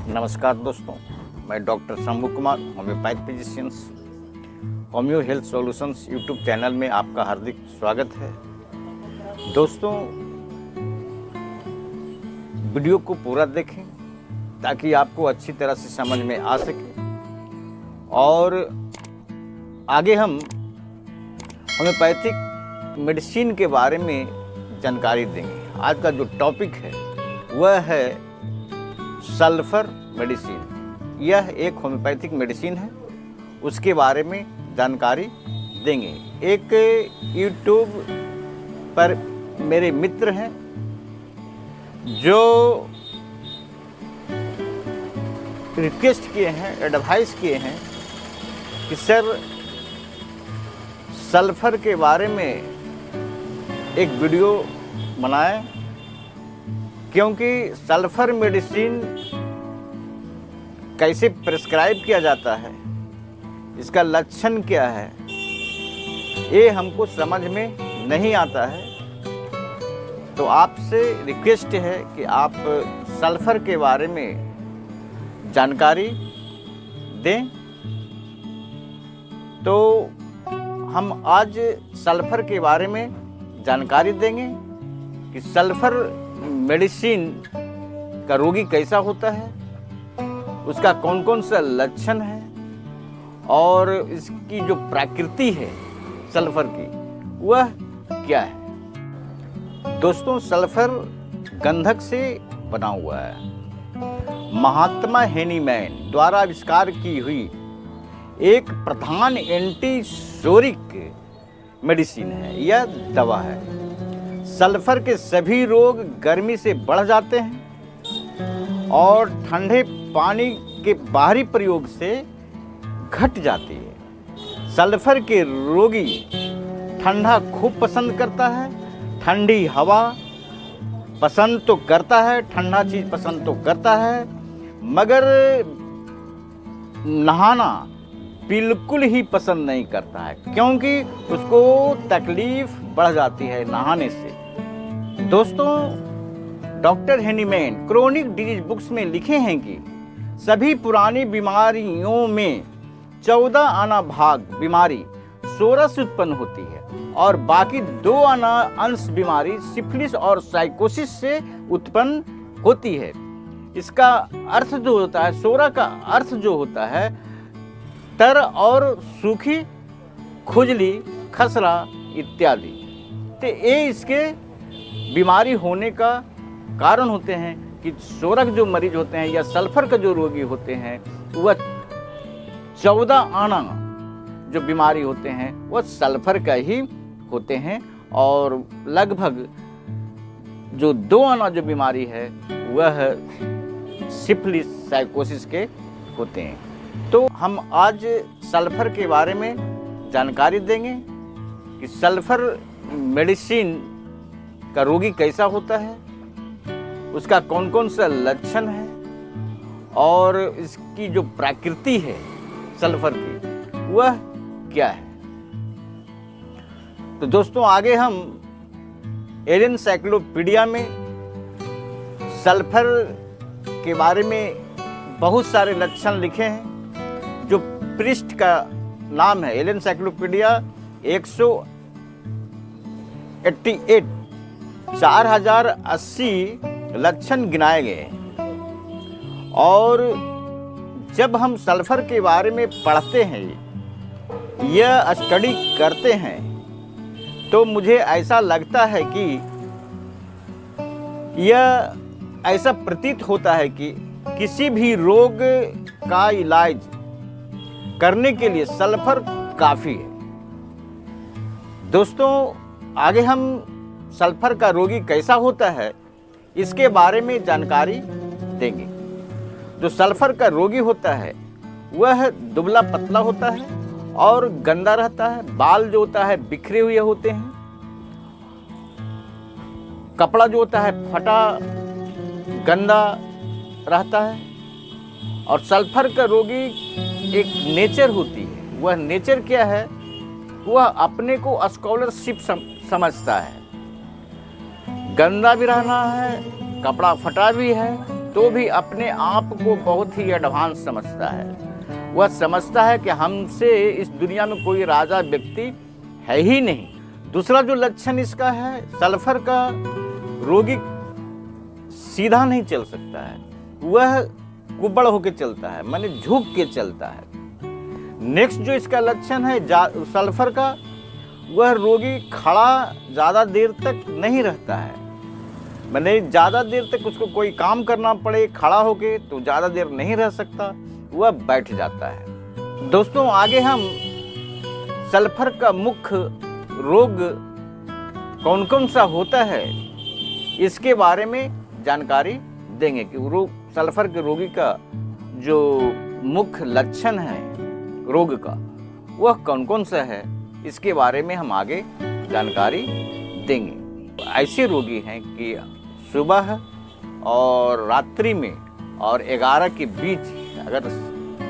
नमस्कार दोस्तों, मैं doctor Shambhu Kumar, homeopath physicians, homeo health solutions YouTube channel में आपका हार्दिक स्वागत है। दोस्तों, वीडियो को पूरा देखें ताकि आपको अच्छी तरह से समझ में आ सके और आगे हम होम्योपैथिक मेडिसिन के बारे में जानकारी देंगे। आज का जो टॉपिक है वह है सल्फर मेडिसिन। यह एक होम्योपैथिक मेडिसिन है, उसके बारे में जानकारी देंगे। एक यूट्यूब पर मेरे मित्र हैं जो रिक्वेस्ट किए हैं, एडवाइस किए हैं कि सर सल्फर के बारे में एक वीडियो बनाएं, क्योंकि सल्फर मेडिसिन कैसे प्रिस्क्राइब किया जाता है, इसका लक्षण क्या है, ये हमको समझ में नहीं आता है। तो आपसे रिक्वेस्ट है कि आप सल्फर के बारे में जानकारी दें। तो हम आज सल्फर के बारे में जानकारी देंगे कि सल्फर मेडिसिन का रोगी कैसा होता है, उसका कौन कौन सा लक्षण है और इसकी जो प्रकृति है सल्फर की वह क्या है। दोस्तों, सल्फर गंधक से बना हुआ है। महात्मा हेनीमैन द्वारा आविष्कार की हुई एक प्रधान एंटीसोरिक मेडिसिन है, यह दवा है। सल्फर के सभी रोग गर्मी से बढ़ जाते हैं और ठंडे पानी के बाहरी प्रयोग से घट जाती है। सल्फर के रोगी ठंडा खूब पसंद करता है, ठंडी हवा पसंद तो करता है, ठंडा चीज पसंद तो करता है, मगर नहाना बिल्कुल ही पसंद नहीं करता है, क्योंकि उसको तकलीफ बढ़ जाती है नहाने से। दोस्तों, doctor Hahnemann chronic disease books में लिखे हैं कि सभी पुरानी बीमारियों में 14 आना भाग बीमारी 16 से उत्पन्न होती है और बाकी 2 आना अंश बीमारी सिफिलिस और साइकोसिस से उत्पन्न होती है। इसका अर्थ जो होता है, 16 का अर्थ जो होता है तर और सूखी, खुजली, खसरा इत्यादि। तो ये इसके बीमारी होने का कारण होते हैं कि 16 जो मरीज होते हैं या सल्फर का जो रोगी होते हैं वह 14 आना जो बीमारी होते हैं वह सल्फर का ही होते हैं और लगभग जो 2 आना जो बीमारी है वह सिफिलिस, साइकोसिस के होते हैं। तो हम आज सल्फर के बारे में जानकारी देंगे कि सल्फर मेडिसिन का रोगी कैसा होता है, उसका कौन कौन सा लक्षण है और इसकी जो प्रकृति है सल्फर की वह क्या है। तो दोस्तों, आगे हम एनसाइक्लोपीडिया में सल्फर के बारे में बहुत सारे लक्षण लिखे हैं। जो पृष्ठ का नाम है एनसाइक्लोपीडिया 188, 4080 लक्षण गिनाए गए। और जब हम सल्फर के बारे में पढ़ते हैं, यह स्टडी करते हैं, तो मुझे ऐसा लगता है कि यह ऐसा प्रतीत होता है कि किसी भी रोग का इलाज करने के लिए सल्फर काफी है। दोस्तों, आगे हम सल्फर का रोगी कैसा होता है इसके बारे में जानकारी देंगे। जो सल्फर का रोगी होता है वह दुबला पतला होता है और गंदा रहता है। बाल जो होता है बिखरे हुए होते हैं, कपड़ा जो होता है फटा गंदा रहता है। और सल्फर का रोगी एक नेचर होती है, वह नेचर क्या है, वह अपने को स्कॉलरशिप समझता है। गंदा भी रहना है, कपड़ा फटा भी है तो भी अपने आप को बहुत ही एडवांस समझता है। वह समझता है कि हमसे इस दुनिया में कोई राजा व्यक्ति है ही नहीं। दूसरा जो लक्षण इसका है, सल्फर का रोगी सीधा नहीं चल सकता है, वह कुबड़ होकर चलता है, माने झुक के चलता है। नेक्स्ट जो इसका लक्षण है सल्फर का, वह रोगी खड़ा ज़्यादा देर तक नहीं रहता है, माने ज़्यादा देर तक उसको कोई काम करना पड़े खड़ा होके तो ज़्यादा देर नहीं रह सकता, वह बैठ जाता है। दोस्तों आगे हम सल्फर का मुख्य रोग कौन कौन सा होता है इसके बारे में जानकारी देंगे कि सल्फर के रोगी का जो मुख्य लक्षण है रोग का वह कौन कौन सा है, इसके बारे में हम आगे जानकारी देंगे। ऐसे रोगी हैं कि सुबह और रात्रि में और 11 के बीच अगर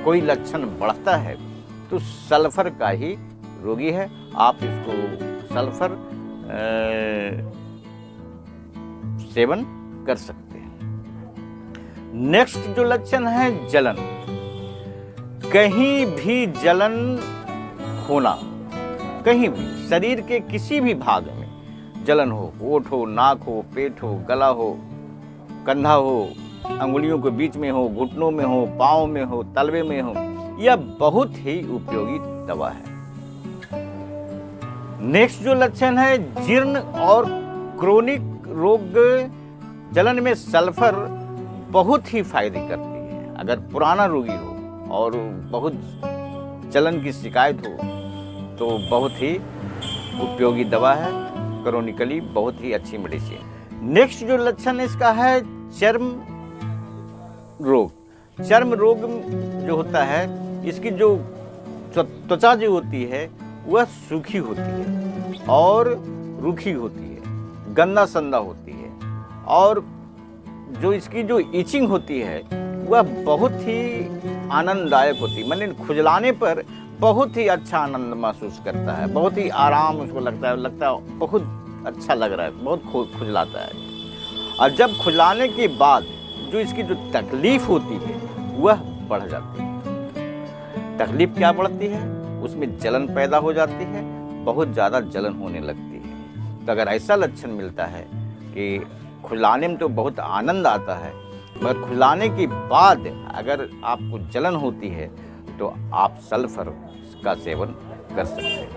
कोई लक्षण बढ़ता है तो सल्फर का ही रोगी है। आप इसको सल्फर सेवन कर सकते हैं। नेक्स्ट जो लक्षण है जलन, कहीं भी जलन होना, कहीं भी शरीर के किसी भी भाग में जलन हो, ओठ हो, नाक हो, पेट हो, गला हो, कंधा हो, अंगुलियों के बीच में हो, घुटनों में हो, पाँव में हो, तलवे में हो, यह बहुत ही उपयोगी दवा है। नेक्स्ट जो लक्षण है जीर्ण और क्रोनिक रोग जलन में सल्फर बहुत ही फायदे करती है। अगर पुराना रोगी हो और बहुत जलन की शिकायत हो तो बहुत ही उपयोगी दवा है, क्रोनिकली बहुत ही अच्छी मेडिसिन। नेक्स्ट जो लक्षण इसका है चर्म रोग। चर्म रोग जो होता है, इसकी जो त्वचा जो होती है वह सूखी होती है और रूखी होती है, गंदा संदा होती है, और जो इसकी जो इचिंग होती है वह बहुत ही आनंददायक होती है। मैंने खुजलाने पर बहुत ही अच्छा आनंद महसूस करता है, बहुत ही आराम उसको लगता है बहुत अच्छा लग रहा है, बहुत खुजलाता है। और जब खुजलाने के बाद जो इसकी जो तकलीफ होती है वह बढ़ जाती है। तकलीफ क्या बढ़ती है? उसमें जलन पैदा हो जाती है, बहुत ज़्यादा जलन होने लगती है। तो अगर ऐसा लक्षण मिलता है कि खुजलाने में तो बहुत आनंद आता है, मगर खुजलाने के बाद अगर आपको जलन होती है तो आप सल्फर का सेवन कर सकते हैं।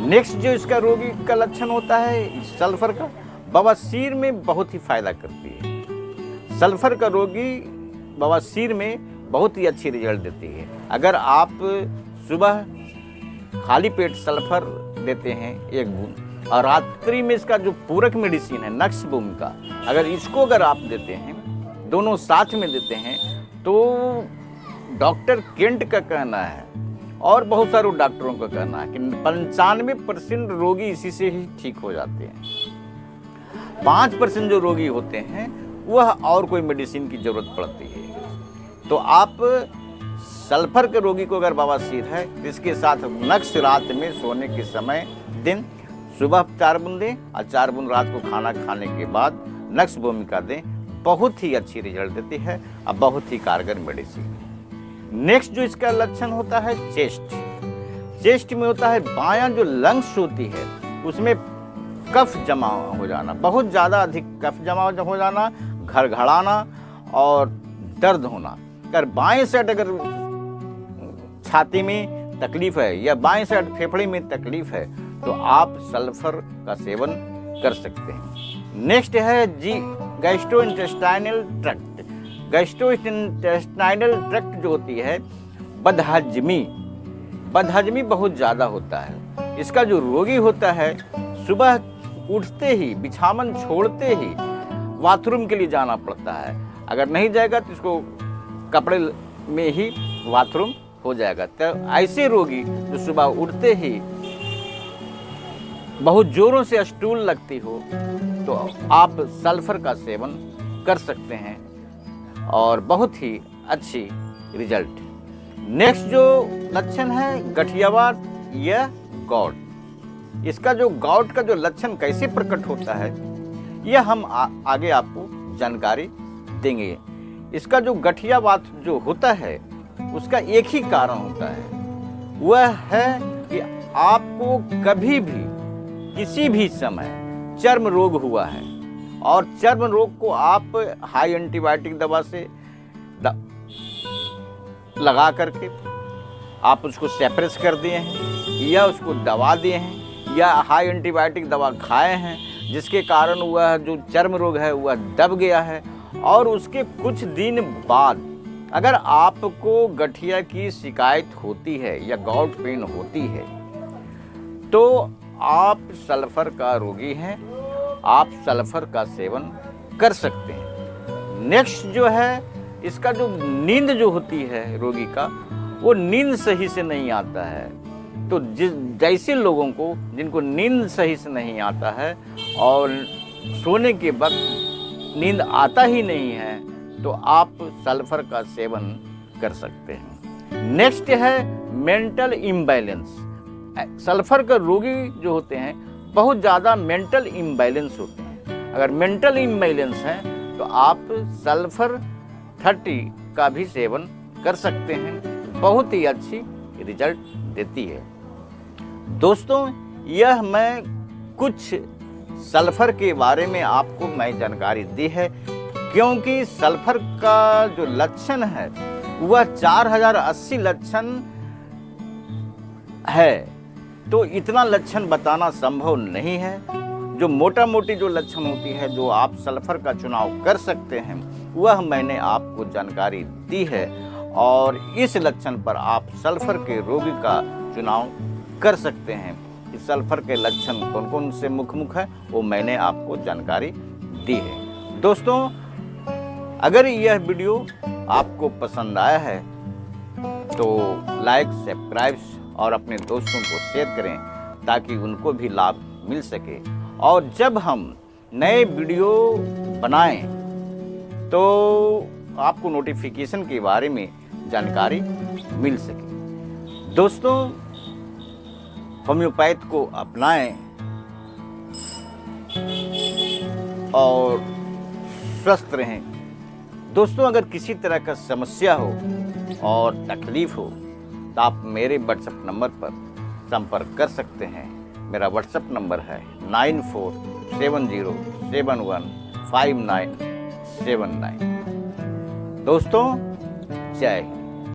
नेक्स्ट जो इसका रोगी का लक्षण होता है सल्फर का, बवासीर में बहुत ही फायदा करती है। सल्फर का रोगी बवासीर में बहुत ही अच्छी रिजल्ट देती है। अगर आप सुबह खाली पेट सल्फर देते हैं 1 बूंद, और रात्रि में इसका जो पूरक मेडिसिन है नक्सबोम का, अगर आप देते हैं, दोनों साथ में देते हैं, तो डॉक्टर केंट का कहना है और बहुत सारे डॉक्टरों का कहना है कि 95% रोगी इसी से ही ठीक हो जाते हैं। 5% जो रोगी होते हैं वह और कोई मेडिसिन की जरूरत पड़ती है। तो आप सल्फर के रोगी को अगर बवासीर है तो इसके साथ नक्स रात में सोने के समय दिन सुबह 4 बूंद दें और 4 बूंद रात को खाना खाने के बाद नक्स भूमिका दें, बहुत ही अच्छी रिजल्ट देती है और बहुत ही कारगर मेडिसिन। नेक्स्ट जो इसका लक्षण होता है चेस्ट में होता है बायां जो लंग्स होती है उसमें कफ जमा हो जाना, बहुत ज़्यादा अधिक कफ जमा हो जाना, घड़घड़ाना और दर्द होना। अगर बाएं साइड अगर छाती में तकलीफ है या बाएं साइड फेफड़े में तकलीफ है तो आप सल्फर का सेवन कर सकते हैं। नेक्स्ट है गैस्ट्रोइंटेस्टाइनल ट्रैक्ट। गैस्ट्रोइंटेस्टाइनल ट्रैक्ट जो होती है बदहजमी बहुत ज़्यादा होता है। इसका जो रोगी होता है सुबह उठते ही बिछावन छोड़ते ही बाथरूम के लिए जाना पड़ता है, अगर नहीं जाएगा तो इसको कपड़े में ही बाथरूम हो जाएगा। तो ऐसे रोगी जो सुबह उठते ही बहुत जोरों से स्टूल लगती हो तो आप सल्फर का सेवन कर सकते हैं और बहुत ही अच्छी रिजल्ट। नेक्स्ट जो लक्षण है गठियावात या गॉट। इसका जो गॉट का जो लक्षण कैसे प्रकट होता है यह हम आगे आपको जानकारी देंगे। इसका जो गठियावात जो होता है उसका एक ही कारण होता है, वह है कि आपको कभी भी किसी भी समय चर्म रोग हुआ है और चर्म रोग को आप हाई एंटीबायोटिक दवा से लगा करके आप उसको सेप्रेस कर दिए हैं या उसको दबा दिए हैं या हाई एंटीबायोटिक दवा खाए हैं, जिसके कारण वह जो चर्म रोग है वह दब गया है। और उसके कुछ दिन बाद अगर आपको गठिया की शिकायत होती है या गॉट पेन होती है तो आप सल्फर का रोगी हैं, आप सल्फर का सेवन कर सकते हैं। नेक्स्ट जो है, इसका जो नींद जो होती है रोगी का, वो नींद सही से नहीं आता है। तो जैसे लोगों को जिनको नींद सही से नहीं आता है और सोने के वक्त नींद आता ही नहीं है तो आप सल्फर का सेवन कर सकते हैं। नेक्स्ट है मेंटल इम्बैलेंस। सल्फर का रोगी जो होते हैं बहुत ज़्यादा मेंटल इम्बैलेंस होते हैं। अगर मेंटल इम्बैलेंस है तो आप सल्फर 30 का भी सेवन कर सकते हैं, बहुत ही अच्छी रिजल्ट देती है। दोस्तों, यह मैं कुछ सल्फर के बारे में आपको मैं जानकारी दी है, क्योंकि सल्फर का जो लक्षण है वह 4080 लक्षण है, तो इतना लक्षण बताना संभव नहीं है। जो मोटा मोटी जो लक्षण होती है जो आप सल्फर का चुनाव कर सकते हैं वह मैंने आपको जानकारी दी है, और इस लक्षण पर आप सल्फर के रोगी का चुनाव कर सकते हैं। इस सल्फर के लक्षण कौन कौन से मुख्य है वो मैंने आपको जानकारी दी है। दोस्तों, अगर यह वीडियो आपको पसंद आया है तो लाइक, सब्सक्राइब और अपने दोस्तों को शेयर करें ताकि उनको भी लाभ मिल सके, और जब हम नए वीडियो बनाएं तो आपको नोटिफिकेशन के बारे में जानकारी मिल सके। दोस्तों, होम्योपैथ को अपनाएं और स्वस्थ रहें। दोस्तों, अगर किसी तरह का समस्या हो और तकलीफ हो तो आप मेरे व्हाट्सएप नंबर पर संपर्क कर सकते हैं। मेरा व्हाट्सएप नंबर है 9470715979। दोस्तों, जय हिंद।